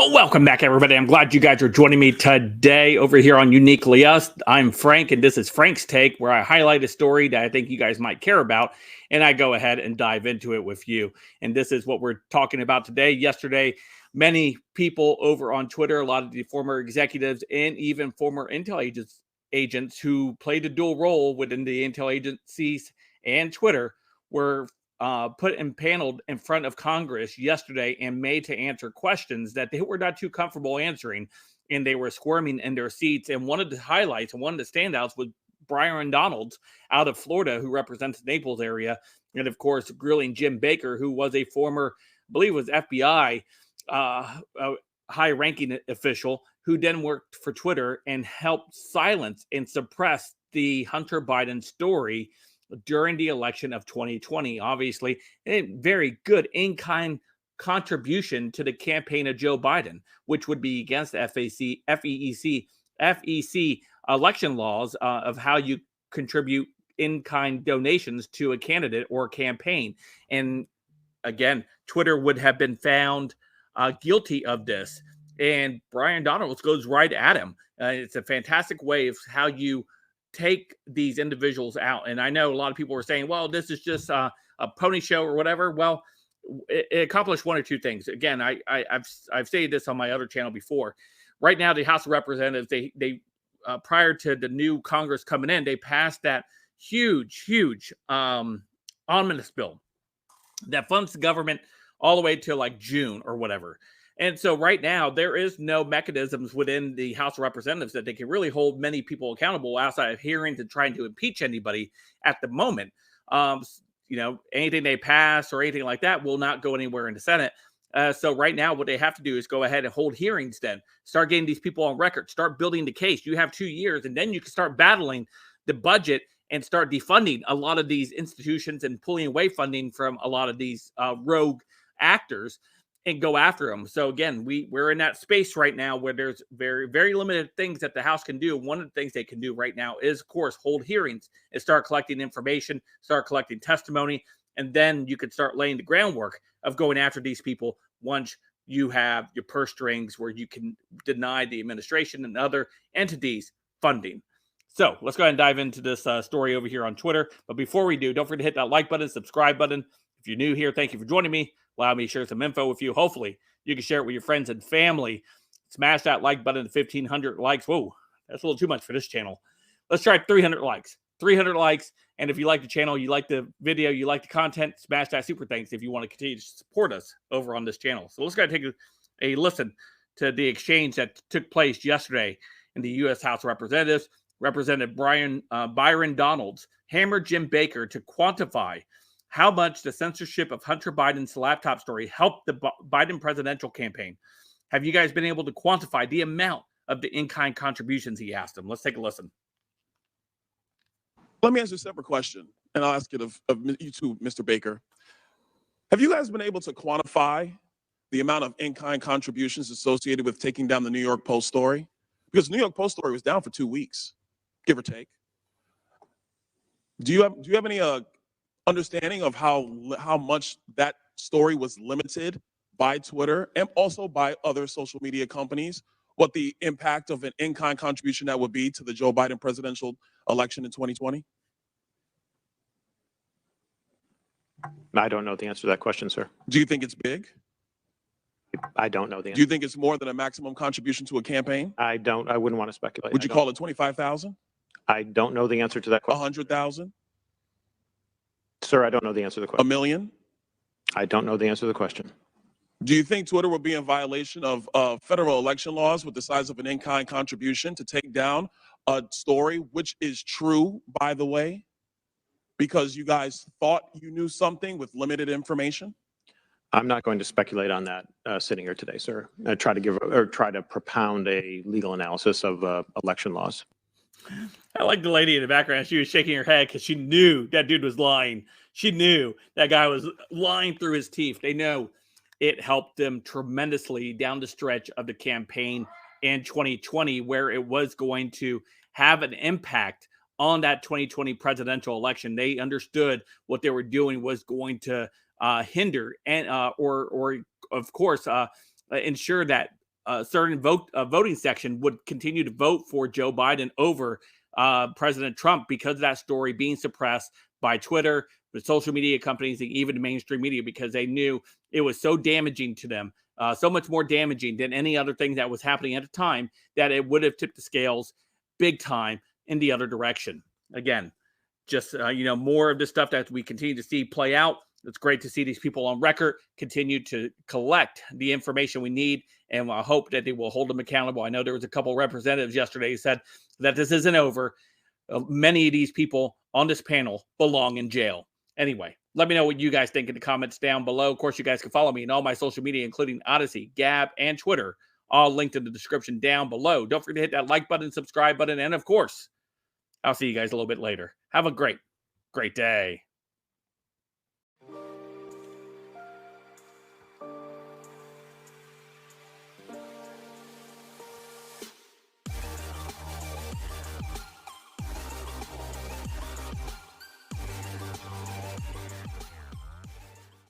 Oh, welcome back, everybody. I'm glad you guys are joining me today over here on Uniquely Us. I'm Frank, and this is Frank's Take, where I highlight a story that I think you guys might care about, and I go ahead and dive into it with you. And this is what we're talking about today. Yesterday, many people over on Twitter, a lot of the former executives and even former intel agents who played a dual role within the intel agencies and Twitter were put and paneled in front of Congress yesterday and made to answer questions that they were not too comfortable answering, and they were squirming in their seats. And one of the highlights and one of the standouts was Byron Donalds out of Florida, who represents the Naples area, and of course grilling Jim Baker, who was a former, I believe it was FBI high-ranking official, who then worked for Twitter and helped silence and suppress the Hunter Biden story during the election of 2020. Obviously, a very good in-kind contribution to the campaign of Joe Biden, which would be against FEC election laws of how you contribute in-kind donations to a candidate or campaign. And again, Twitter would have been found guilty of this. And Byron Donalds goes right at him. It's a fantastic way of how you take these individuals out. And I know a lot of people are saying, well, this is just a pony show or whatever. Well, it accomplished one or two things. Again, I've stated this on my other channel before. Right now, the House of Representatives, they prior to the new Congress coming in, they passed that huge omnibus bill that funds the government all the way to like June or whatever. And so right now, there is no mechanisms within the House of Representatives that they can really hold many people accountable outside of hearings and trying to impeach anybody at the moment. Anything they pass or anything like that will not go anywhere in the Senate. So right now, what they have to do is go ahead and hold hearings then. Start getting these people on record. Start building the case. You have 2 years, and then you can start battling the budget and start defunding a lot of these institutions and pulling away funding from a lot of these rogue actors and go after them. So again, we're in that space right now where there's very, very limited things that the House can do. One of the things they can do right now is, of course, hold hearings and start collecting information, start collecting testimony, and then you can start laying the groundwork of going after these people once you have your purse strings where you can deny the administration and other entities funding. So let's go ahead and dive into this story over here on Twitter. But before we do, don't forget to hit that like button, subscribe button. If you're new here, thank you for joining me. Allow me to share some info with you. Hopefully, you can share it with your friends and family. Smash that like button to 1,500 likes. Whoa, that's a little too much for this channel. Let's try 300 likes. 300 likes. And if you like the channel, you like the video, you like the content, smash that super thanks if you want to continue to support us over on this channel. So let's go ahead and take a listen to the exchange that took place yesterday in the U.S. House of Representatives. Representative Byron Donalds hammered Jim Baker to quantify how much the censorship of Hunter Biden's laptop story helped the Biden presidential campaign. Have you guys been able to quantify the amount of the in-kind contributions, he asked him? Let's take a listen. Let me ask you a separate question, and I'll ask it of you too, Mr. Baker. Have you guys been able to quantify the amount of in-kind contributions associated with taking down the New York Post story? Because the New York Post story was down for 2 weeks, give or take. Do you have any understanding of how much that story was limited by Twitter and also by other social media companies, what the impact of an in-kind contribution that would be to the Joe Biden presidential election in 2020? I don't know the answer to that question, sir. Do you think it's big? I don't know the answer. Do you think it's more than a maximum contribution to a campaign? I wouldn't want to speculate. Would you call it 25,000? I don't know the answer to that question. 100,000? Sir, I don't know the answer to the question. $1 million? I don't know the answer to the question. Do you think Twitter will be in violation of federal election laws with the size of an in-kind contribution to take down a story, which is true, by the way, because you guys thought you knew something with limited information? I'm not going to speculate on that sitting here today, sir. I try to propound a legal analysis of election laws. I like the lady in the background. She was shaking her head because she knew that dude was lying. She knew that guy was lying through his teeth. They know it helped them tremendously down the stretch of the campaign in 2020, where it was going to have an impact on that 2020 presidential election. They understood what they were doing was going to hinder and or of course ensure that certain voting section would continue to vote for Joe Biden over President Trump because of that story being suppressed by Twitter, the social media companies, and even the mainstream media, because they knew it was so damaging to them, so much more damaging than any other thing that was happening at the time, that it would have tipped the scales big time in the other direction. Again, just, more of this stuff that we continue to see play out. It's great to see these people on record continue to collect the information we need, and I hope that they will hold them accountable. I know there was a couple of representatives yesterday who said that this isn't over. Many of these people on this panel belong in jail. Anyway, let me know what you guys think in the comments down below. Of course, you guys can follow me in all my social media, including Odysee, Gab, and Twitter, all linked in the description down below. Don't forget to hit that like button, subscribe button, and of course, I'll see you guys a little bit later. Have a great day.